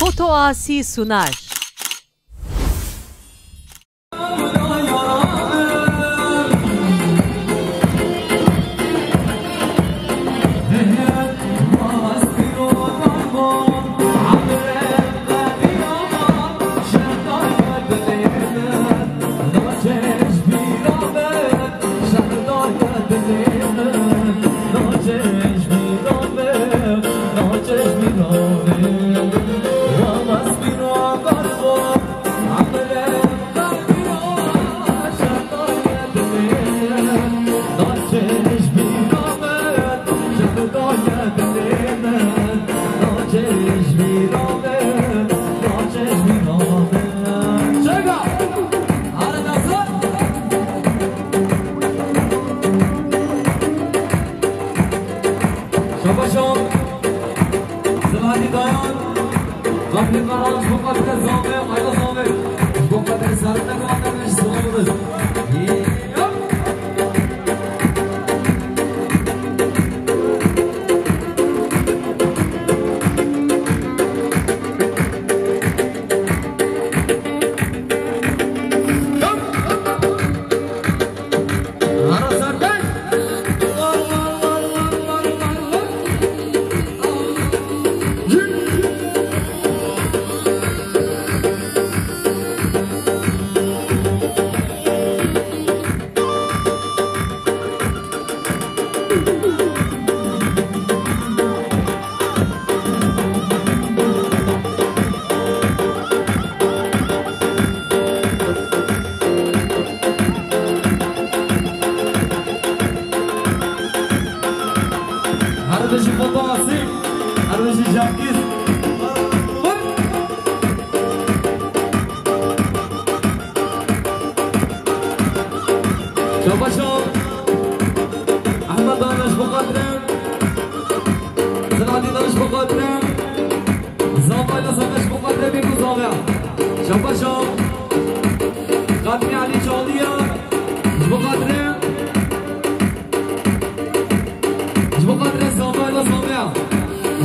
Fotoasi sunar.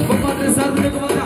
بقدر سر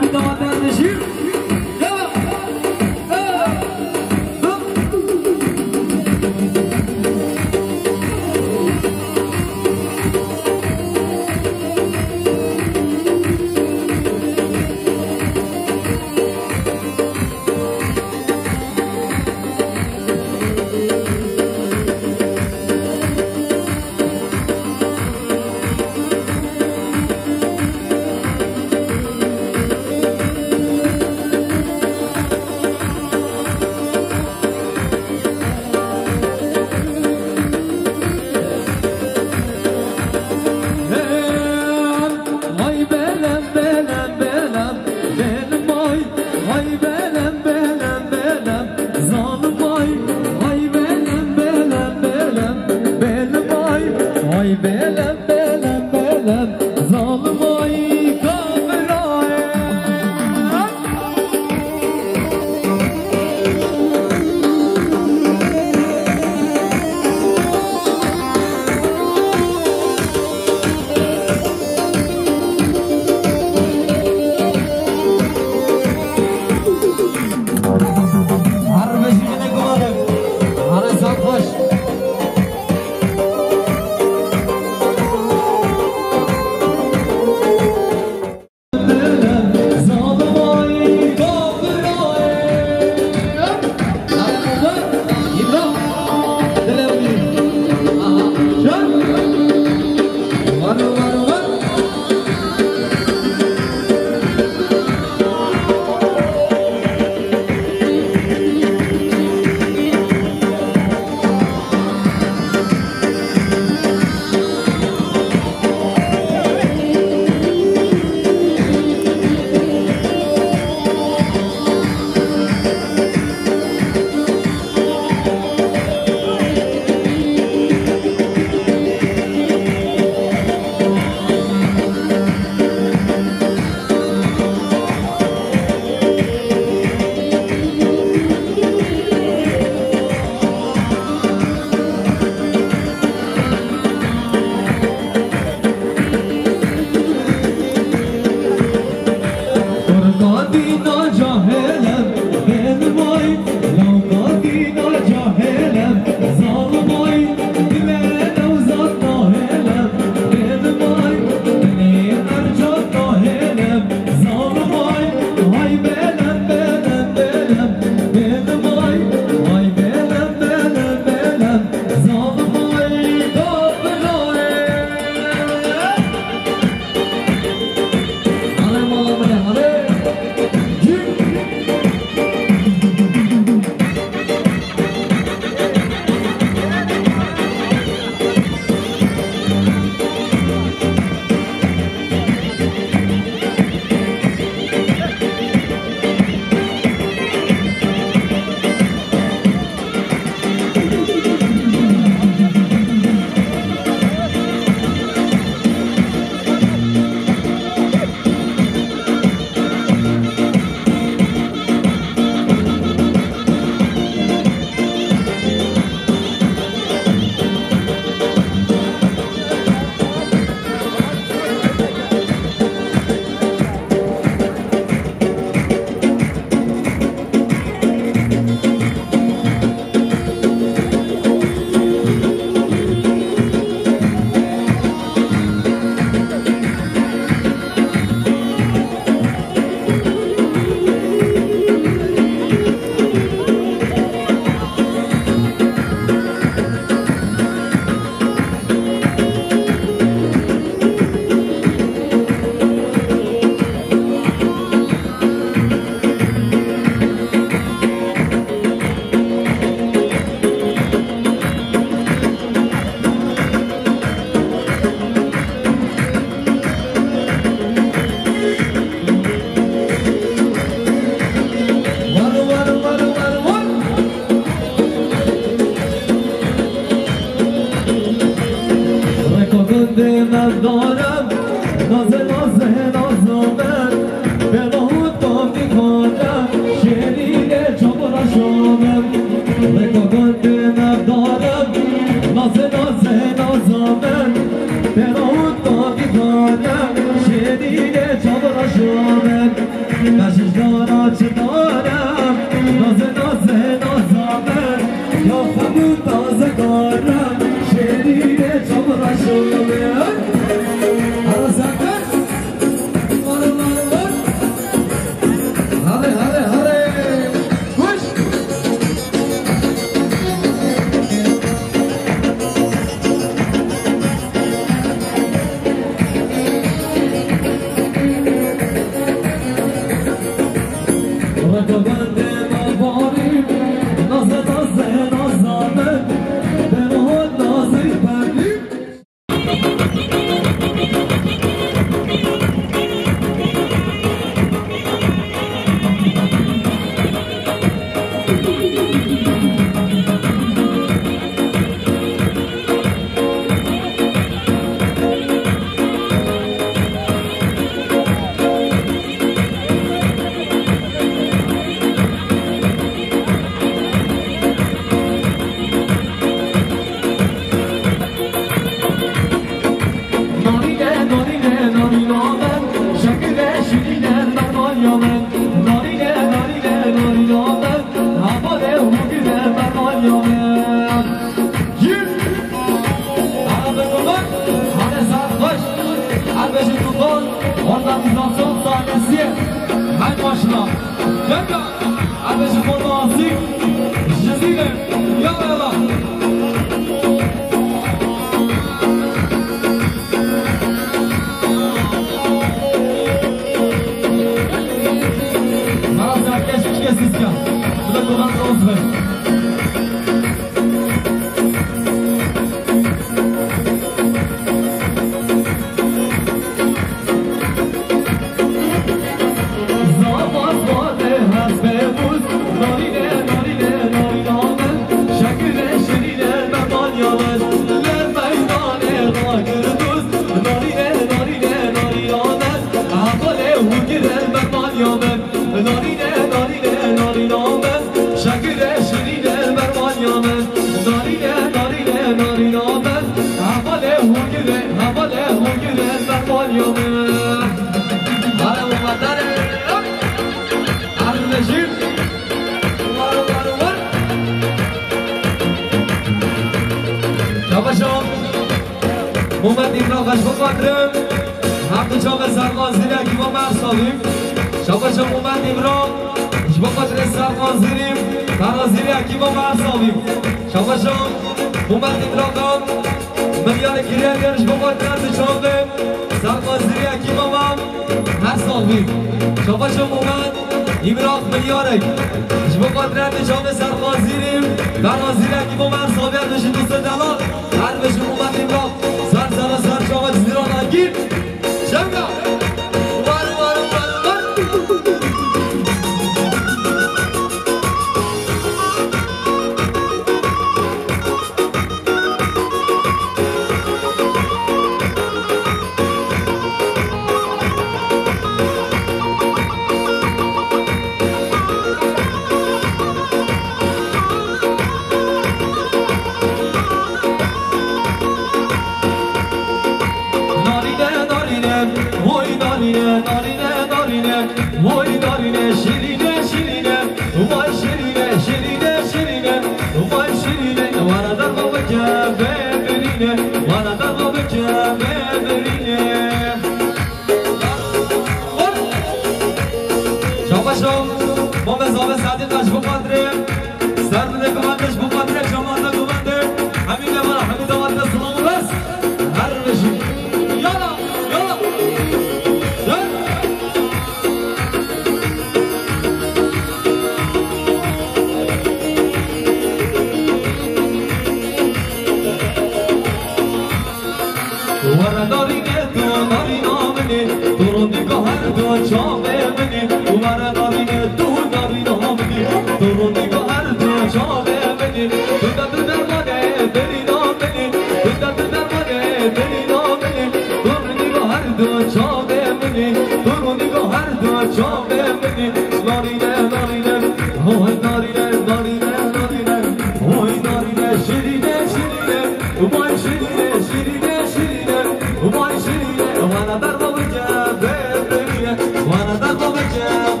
وانا دخل بجام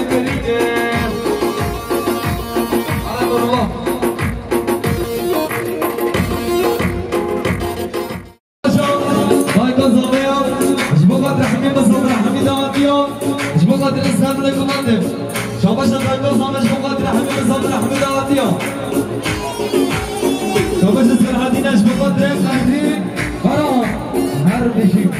كريم على نور الله هاي كوزوميو جبوقات رحمي بصبر رحمي دواتيو جبوقات الاسلام لكم انتم شوفاش هاي كوزوميو جبوقات رحمي بصبر رحمي دواتيو شوفاش السرعة دينا جبوقات رحمي برا حرب شيء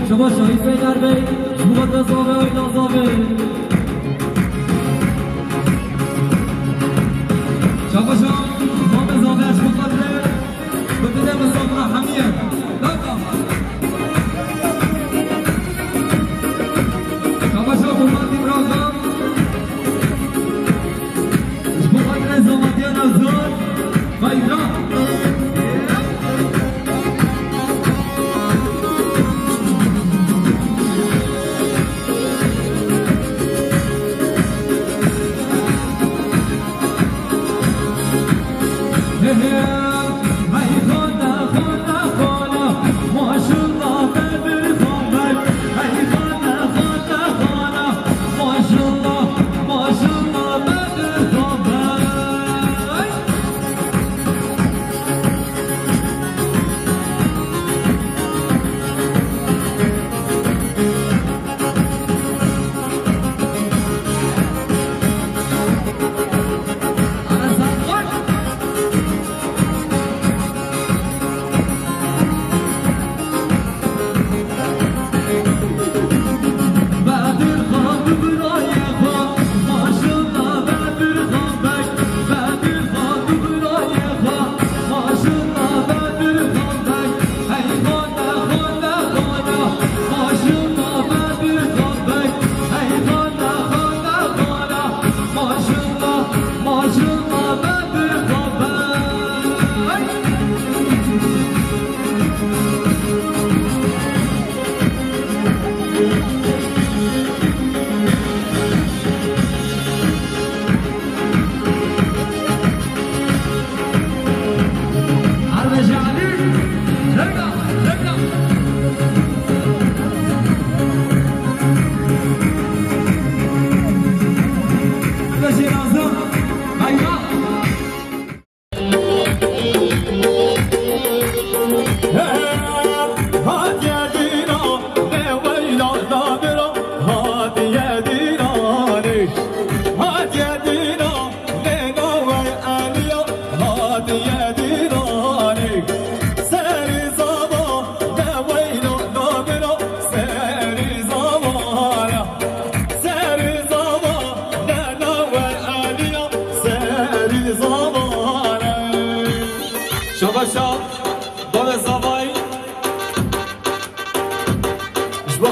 شما شاهی فیدر بی جبوغت نزاوه های نازاوه شما شما ما بزاوه اش بخاطره ببینه بزاوه همیه لکا شما شما بخاطیم راقم اش بخاطره زامتیان افزار و ایران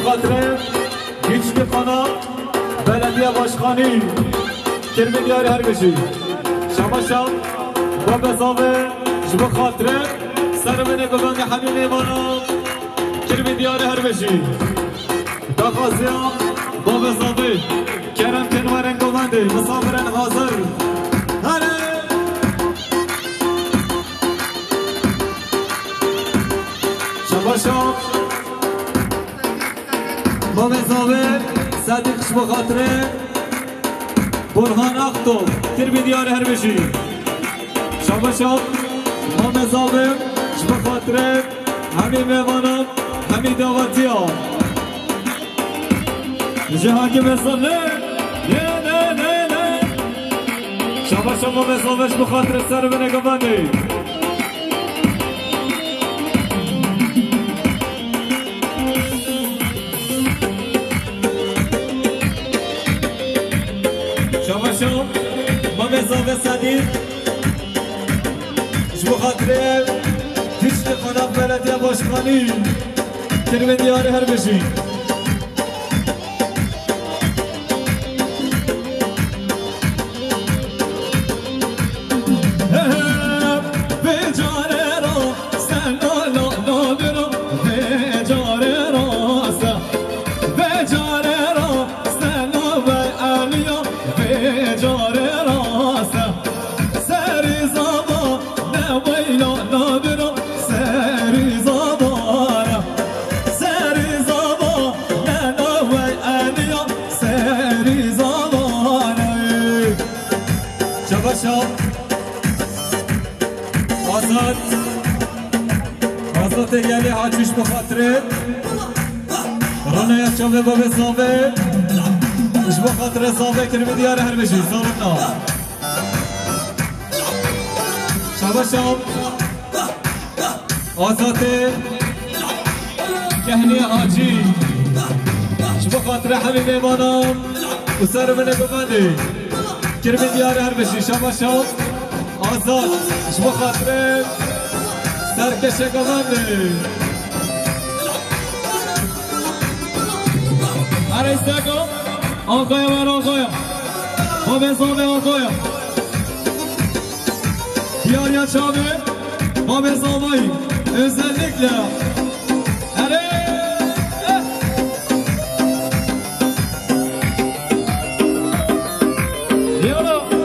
بخاطر هیچ بخانا بلدیه باشخانی کرمی دیاری هر بشی شما شب با بزاوه بخاطر سر منه ببند همین ایمانا کرمی دیاری هر بشی داخازی ها با بزاوه کرم کنوارن گوانده مسافرن حاضر هره شما شب با مزاوه صدیقش بخاطره برهان اختو تربی دیار هر بشی شما شب با مزاوه بخاطره همین میوانم همین دعوتی ها جهانگی مزاوه نه شما شب با مزاوهش بخاطره سر به نگوانده ما مزاوه صدیق جو خاطره تشت خانم بلدیه باشخانی کرمه دیاره هر بشی آزاد یعنی حاجیش بخاطره رانه یچامه با بزاوه اش بخاطره زاوه کرمی دیاره هر بشی زارنا شبا شب آزاد يهني حاجي شبو خاطر حبيبي مانام وسر من قبندي كرمي ديار هربشي شابا شاب آزاد شبو خاطر سرکش قبندي Araysago, Ankoya var Ankoya. O bezome Ankoya. Yar çabe, o bezomayı özellikle. Hadi. Diyorum.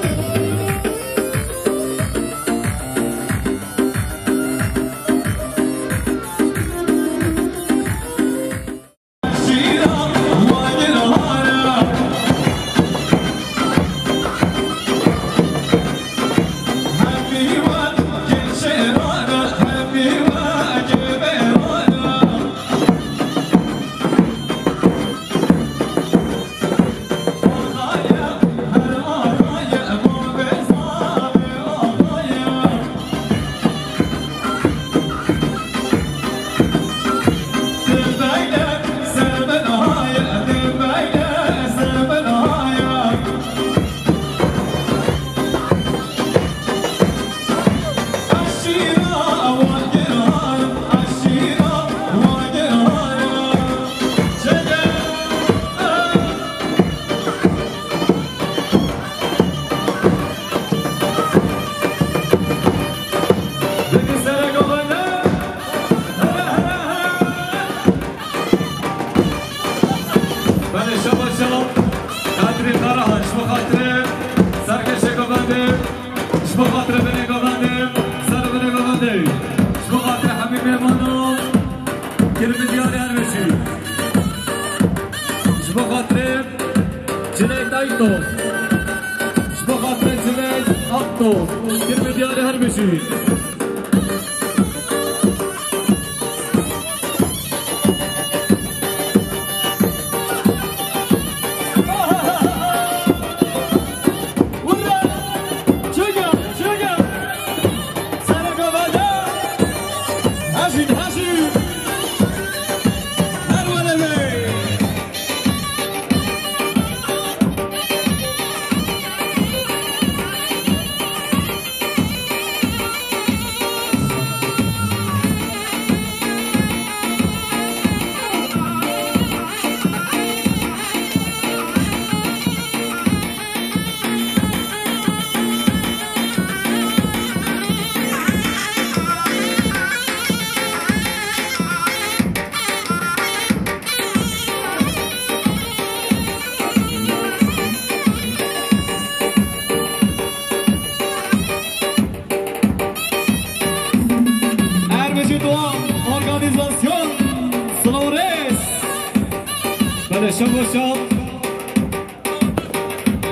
شب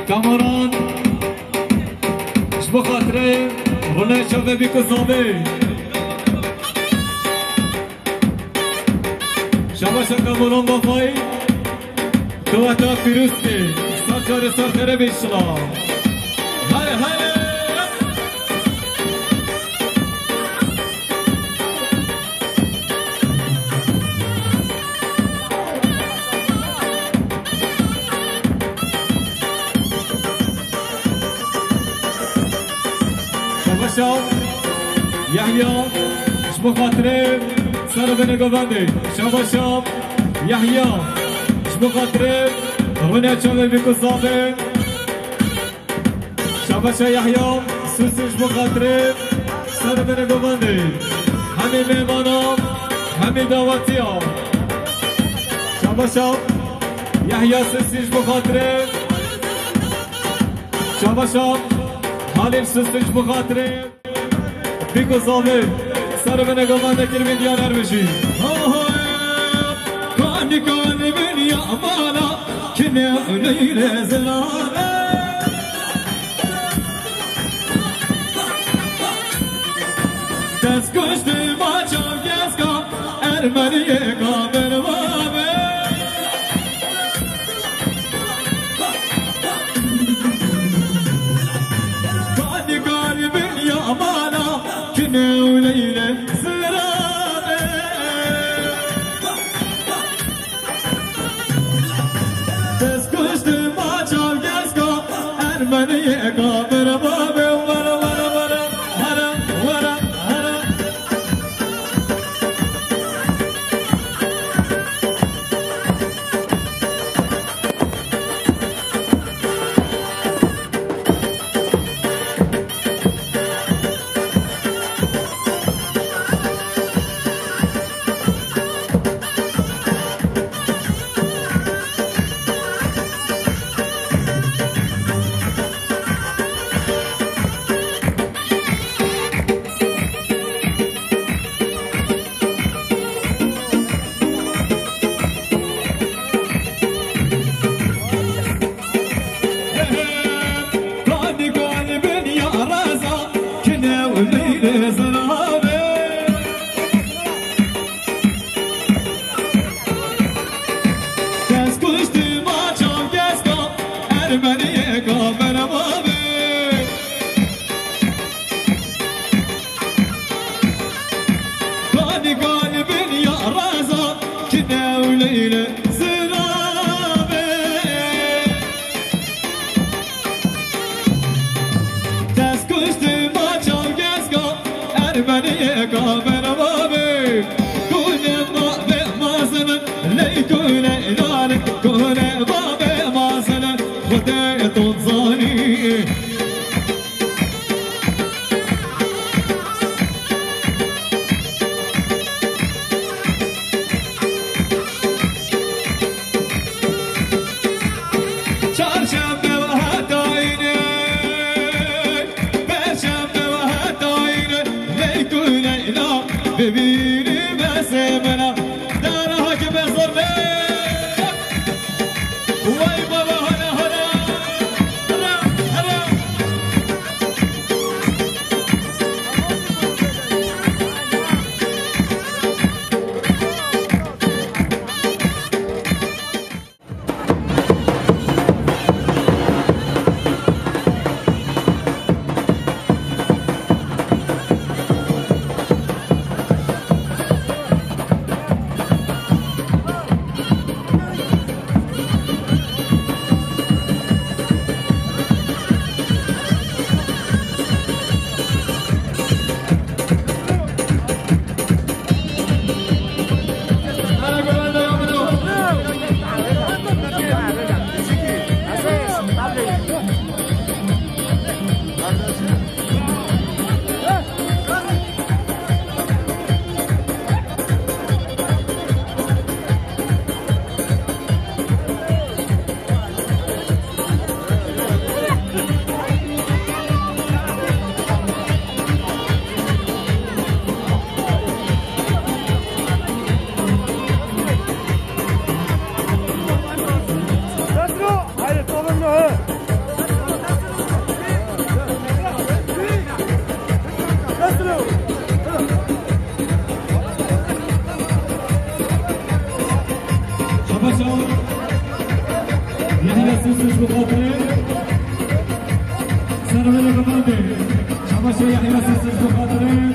کامران شب خاطره رونه شب بیکسامه شب کامران بافای تو اتا فیروستی سرچار سرخره بیشلا هره هره يحيى شبو خاطري سر بن قبندي شبا شاب يحيى شبو خاطري رنا شبه بكو صابي شبا شا يحيى سوسي شبو خاطري سر بن قبندي همي ميمانا همي دعواتيا شبا شاب يحيى سوسي شبو خاطري شبا شاب حالي سوسي شبو خاطري بيكو صابي سر بن قبندي كلمة ديان هربشي كاني كاني من يا أمانا كنا ليلة زلانة تسكشت ما شاف يسكا أرمني كامل وامي كاني كاني من يا أمانا كنا ليلة زلانة المنية كامل بابي كون بابي ما زمن ليكون إلالك كون بابي ما زمن خدي تنظاني ببيني بسمنا دارها كبصر ليك وي بابا هلا هلا هلا هلا يعني سوسش بخاطري سنوية كماندي شباشة يعني سوسش بخاطري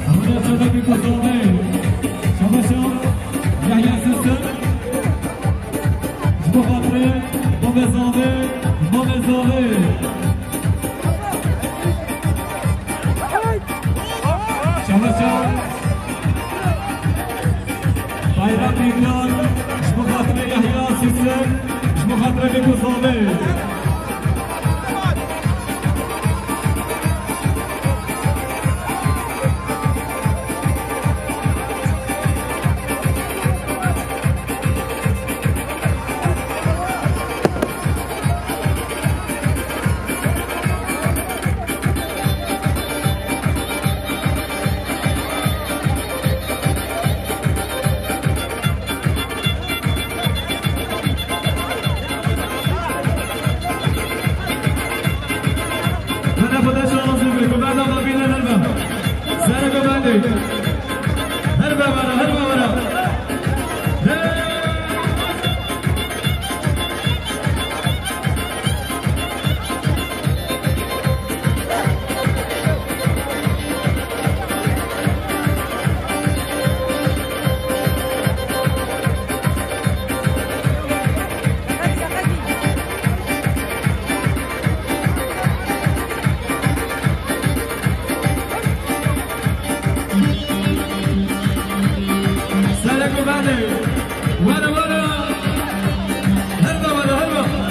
أبدا شبابي كوزوني شباشة يعني سوسش بخاطري بوميزوني بوميزوني شباشة بايرام بيكلان بخاطري يحيى سوسش مخاطرة بكوزوني هربا ورا هربا ورا ورا ورا هربا ورا هربا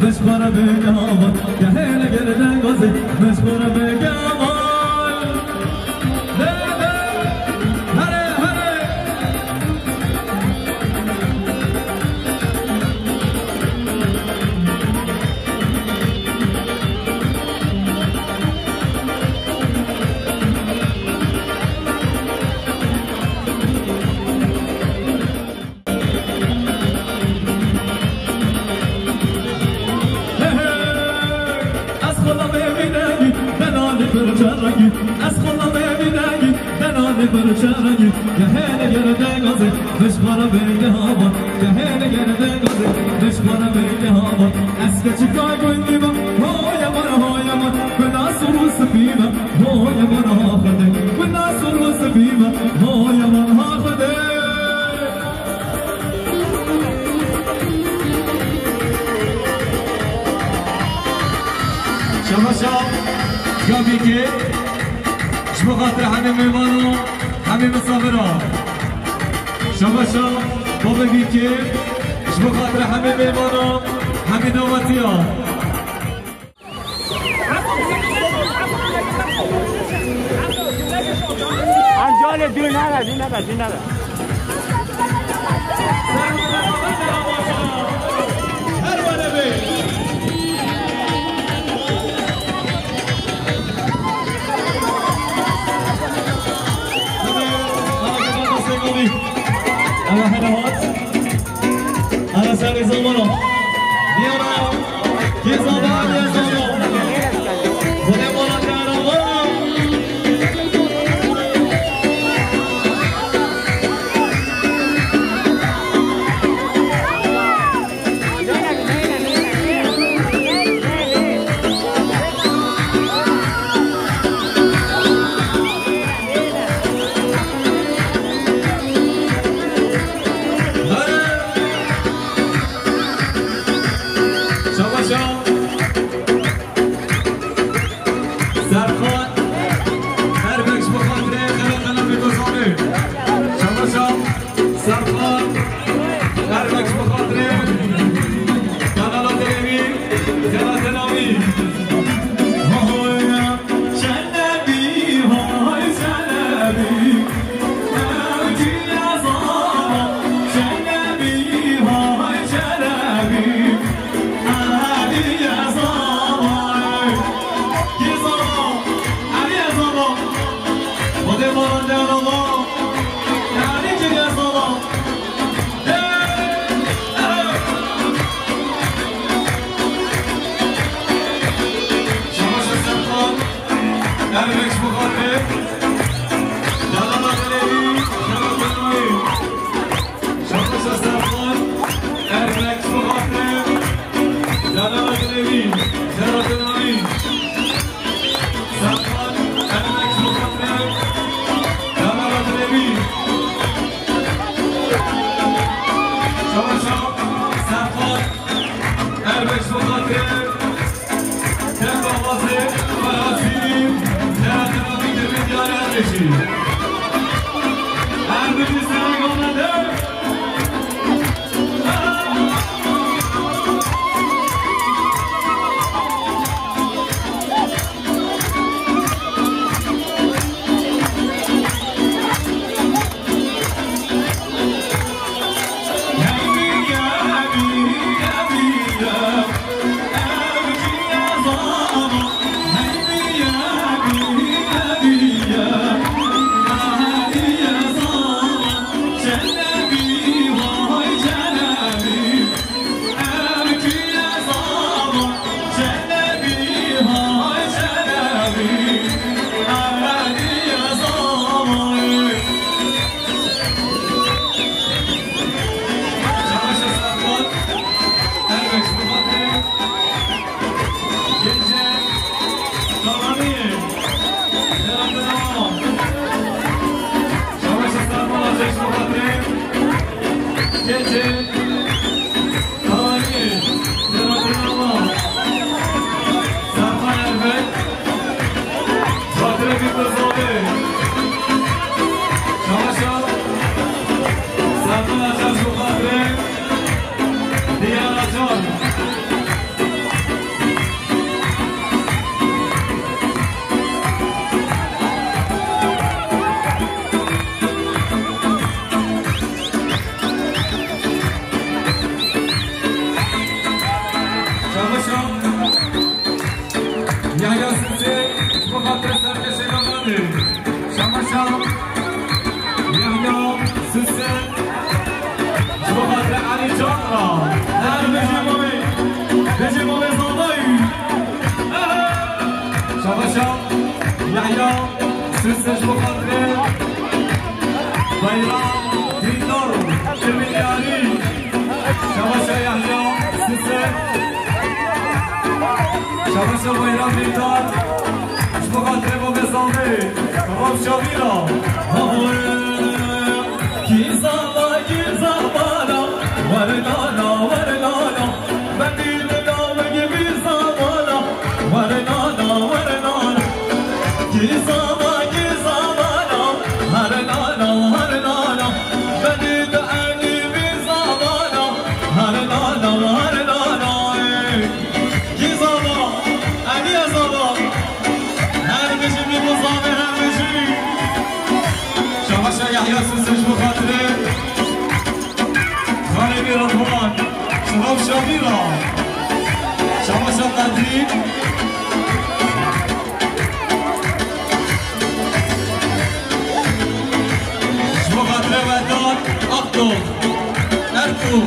مشغولة بجمال يا هلا قلبي قصدي مشغولة بجمال هلا هلا أسخل بيبي هاني برشاني يا هاني جردان غزي مشغرة بين هابا يا هاني جردان غزي مشغرة بين هابا اسكت شكاكو النبا هو يا من بالناس والسفينة هو يا من هاخدك بالناس والسفينة هو يا من هاخدك شباب قابيكي شبو خاطر حميم ميمانو حميم الصابرة شباب بابا بيكي شبو خاطر حميم ميمانو حميد نواتيا Anjole dinara. أنا حلوات أنا سامي زمانو نيانا كي زمان يا زمان خذي مولا كارا يحيى سلسلة بخاطرين بيرام دينار الملياري شباشا يحيى سيسي شباشا بيرام دينار شبكة تريبو بزامي رام شابيرا كيزانا كيزانا ورنانا ورنانا مدينة وجبي زمانا ورنانا ورنانا كيزانا كيزانا هرنانا هرنانا مدينة وجبي زمانا هرنانا هرنانا كيزانا أني زانا هرمشي بمزامي هرمشي شباشا يحيى سيسي بخاطري خالي رضوان شباب شبيرة شباشا قديم شباب خاطري ودان أخطو أركو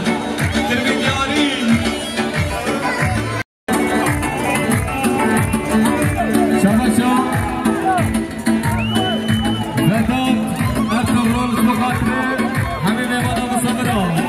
ترميدياري شباشا ودان أركو رول شباب خاطري همي ميمانا مصابرة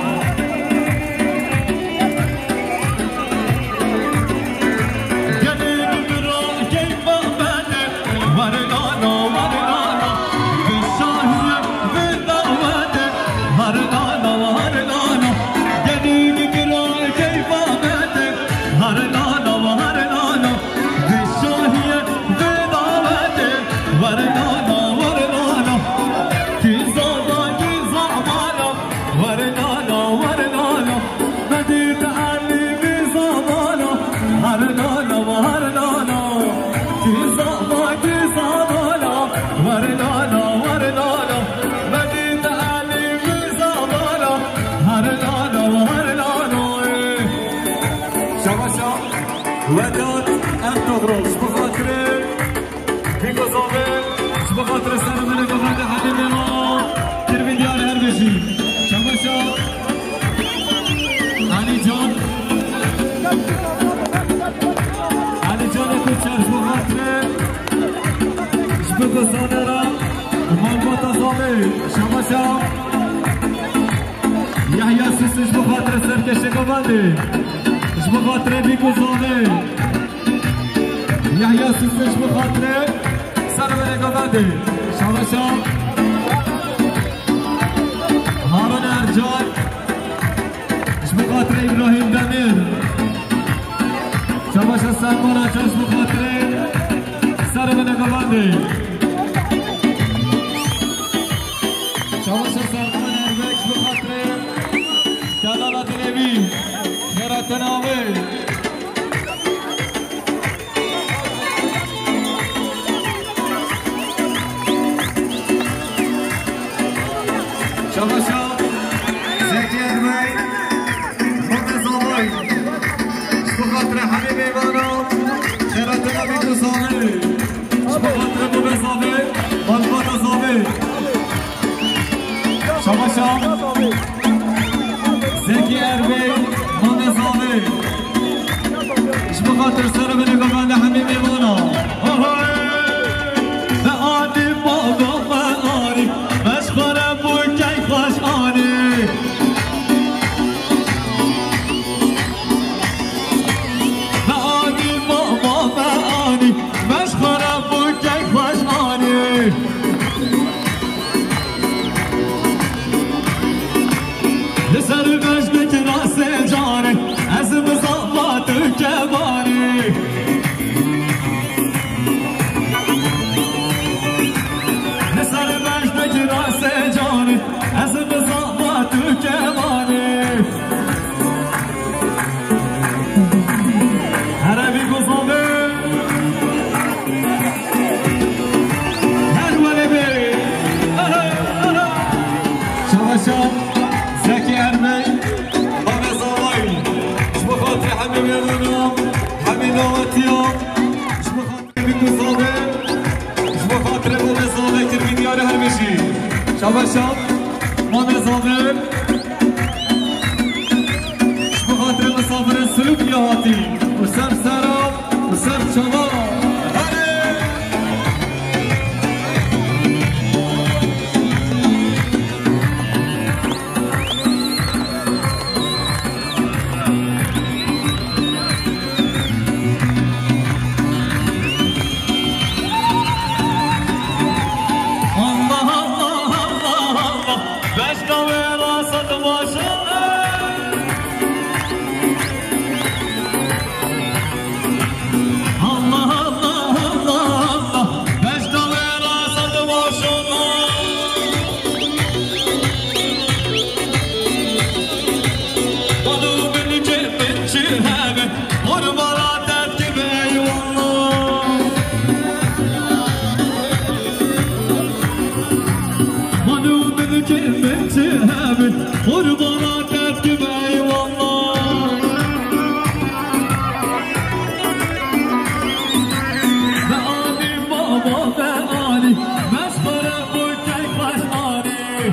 وداد انتظروش بخاطر بيكو زوبي بخاطر سنة من قبل حبيبي ما تربي ديار هربشي شباشا علي جان علي جان كوتشار بخاطر بيكو زانرا مالباتا زوبي شباشا يحيى سيسي بخاطر سركش قبالي بخاطري بيكو زوني يحيى سيسيش بخاطري سرمني قبادي شباشا هارون ارجان بخاطري ابراهيم دمير شباشا سلمان اچاش بخاطري سرمني قبادي شباشا سلمان اربكش بخاطري دلالات نبي تناوي شباشا زكي أربعي مقصابي شبخاطر حبيبي بانا خيراتنا بيكو صامي شبخاطر مقصابي والبانا صامي شباشا زكي أربعي مقصابي شبخاطر سر من قبل حبيبي بانا لآني بابا مآني مشخر ابو كيف خشاني لآني بابا مآني مشخر ابو كيف خشاني لسر مجدك راس جاني عزم صفات كماني لسر مجدك راس جاني عزم صفات كماني عربي قصبي هالولي بي شباشا زكي أرمي بابي صوي شبخاطري حبيبي غنوم حبيبي واتيوم شبخاطري بيكو صوبي شبخاطري بابي صوي تربي دياري هرمشي شباشا بابي صوي شبخاطري مسافر السلوك يهاتي وسر سرام وسر شباب Hanım beni kelmekçi hemen Kurbana tepkim eyvallah Ve amin baba ve Ali Mesfere bu tek baş Ali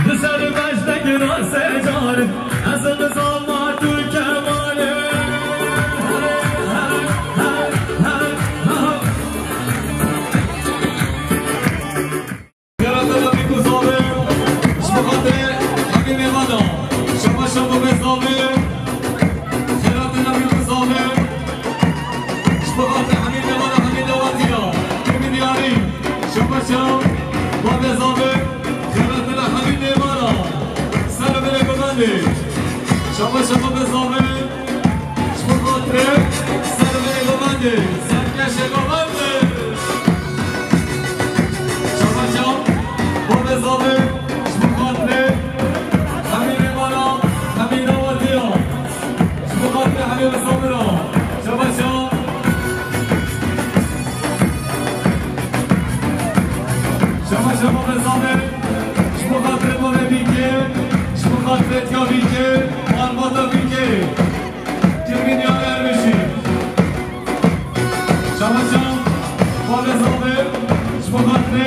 Dışarı beşte girer secari Ezimiz olma Türkemali Yaratana bir kuzalı Şmukatı Hakim Evada Şama şama bezalı Yaratana bir kuzalı Şmukatı Hakim Evada Hakim Evada Kimin yari Şama şama bezalı Yaratana Hakim Evada Sarı bile kumandi Şama şama bezalı Şmukatı Sarı bile kumandi Sen yaşa kumandi Bezalı, Şmukatlı, Hamid Emara, Hamid Avatiya, Şmukatlı, Hamid Sabira, Şabaşa, Şabaşa Bezalı, Şmukatlı Mavebike, Şmukatlı Tiyabike, Armada Bike, Kimin Yâr Ermişi, Şabaşa Bezalı, Şmukatlı,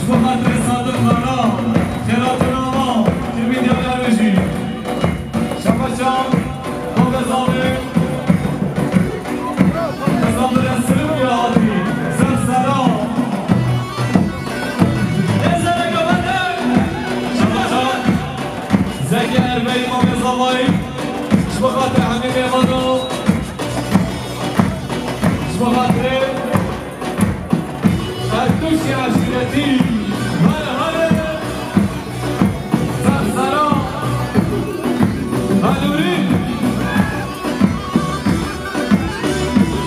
Şmukatlı Sadık Kara, Keratın Ama, Kimin Yâr Ermişi, Şabaşa Bezalı, Bezalı Esrim Yâdi, Sersera, Ezere Göbende, Şabaşa Zeki Erbey Bezalı, Şmukatlı Hamid Emano, Şmukatlı Ertuş Yaşireti, Hale Sarsara, Haluri,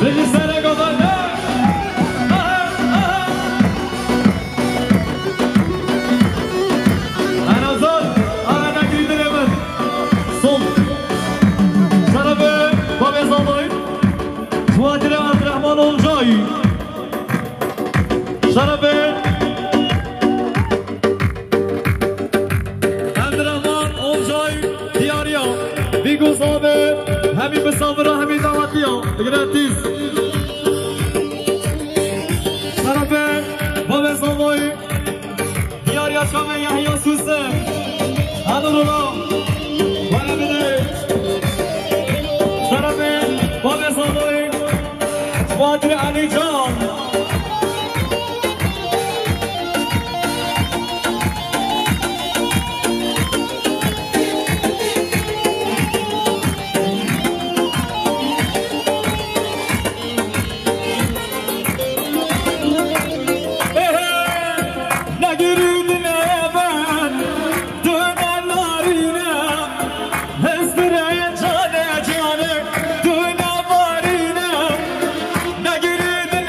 Regisere Göbende, Anazal, Arana Güldiremen, Sol, Şarabe, Babezalay, Fuadire Abdurrahman Olcay, Şarabe Abdurrahman Olcay Diyarya Biguz abi Hamid Besavra Hamid Avatiya Gratis Şarabe Babezavay Diyarya Şame Yahya Suse Anurullah Varabide Şarabe Babezavay Fuadri Ali Can Döne varine, ne girdin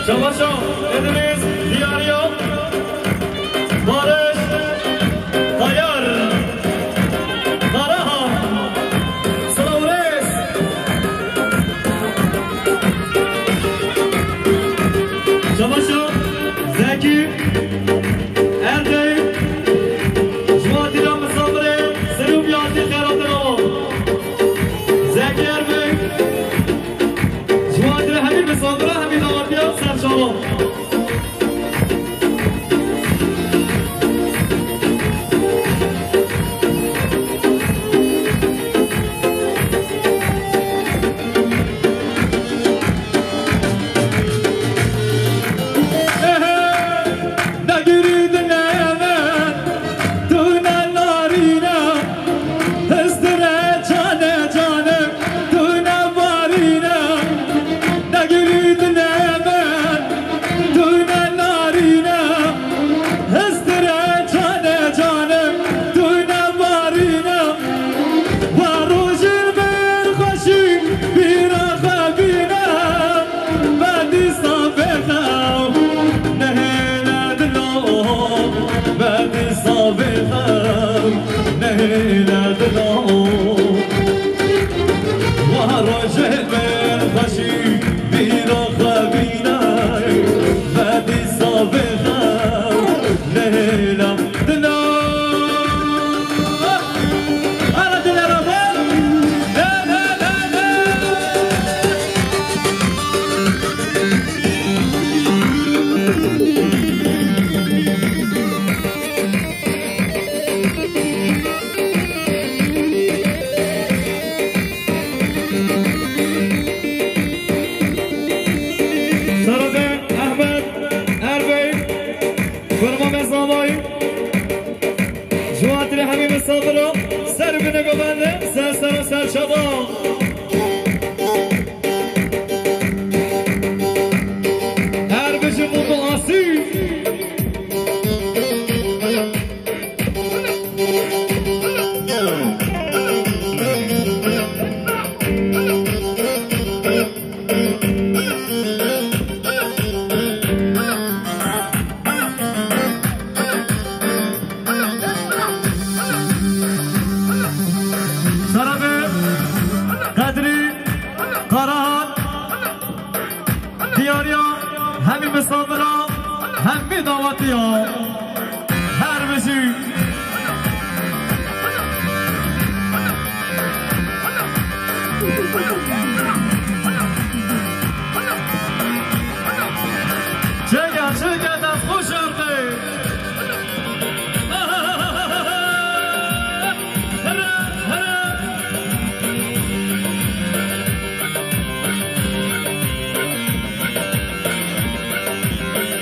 شباشا ادریس دیاریا بارش تایار قراها سلاورس شباشا زکی اردی جوادی را مسافره سروم یازی خیرات رو زکی اردی جوادی را همین مسافره همین آوردی را سرشالا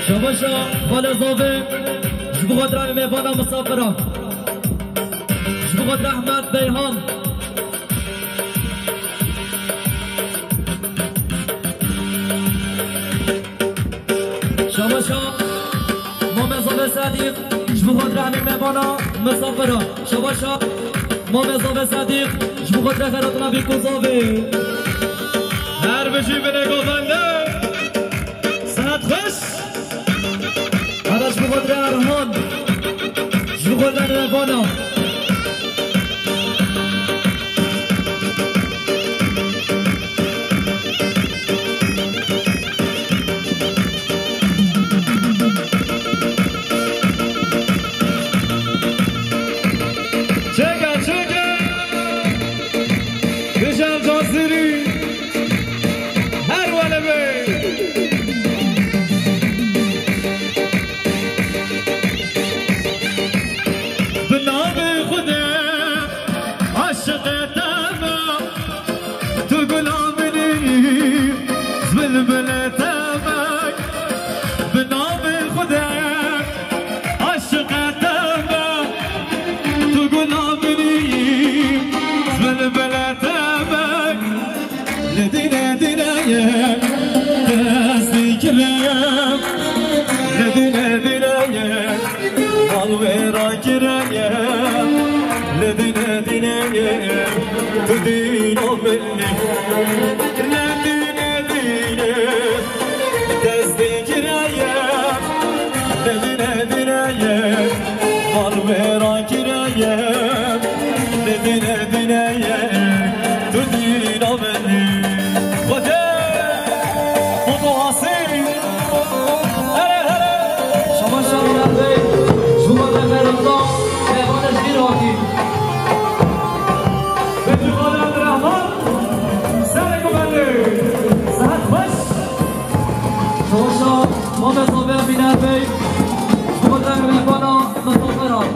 شباشا بالازوه جبغت رای میوانا مسافران جبغت رحمت بیهان شباشا مامزاوه صدیق جبغت رحمی میوانا مسافران شباشا مامزاوه صدیق جبغت رخراتنا بیکوزاوه هر بشی بنگو بنده ساعت خوش هذا بقدر أرهان بقدر نفانا چکه بشم جاسری هر وله بی تدينو مني نديني تصديق ابو حسین شما شما بی شما بفرمدا مهمانش گیر آتی به جوان عبدالرحمن سر گمنده صحت خوش شما ما به صابه بینر بی شما در مهمانا مسافران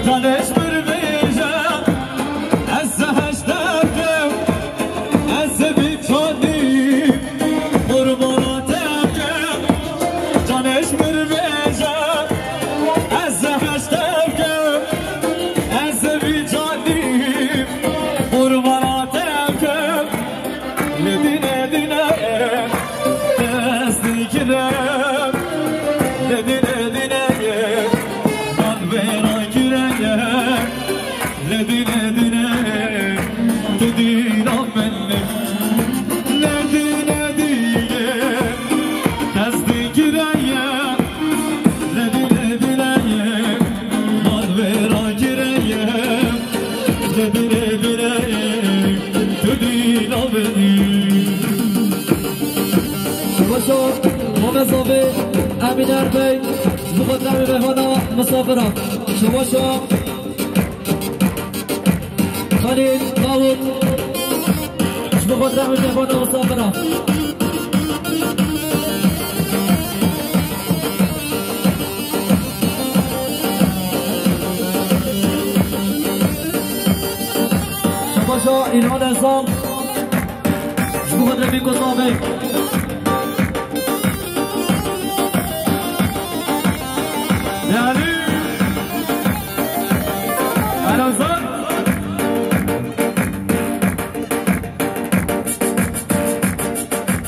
دانش برویجم از زهش دردم از بیتانی قرباناتم دانش برویجم از زهش دردم از بیتانی قرباناتم لدینه دینه دستی کدم لدینه دینه لدينا دينا تدينا منك لدينا دينا تصديق رايا لدينا دينا مالورا جرايا لدينا دينا تدينا منك شما ممزابه امینر بی مقدم مهمانا مسافران شما خلیل داود مقدم مهمانا مسافران شما اینها نظام مقدم میکسابه يعني أهلا وسهلا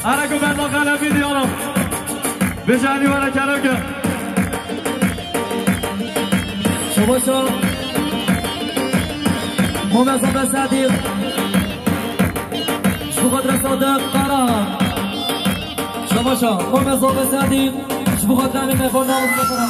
أنا كمان مقالة فيديو أنا بجاني وأنا كلامك شما ممزابه صدیق شبقدر صادق قرار شما ممزابه صدیق شبقدر مهمان نامز بکنم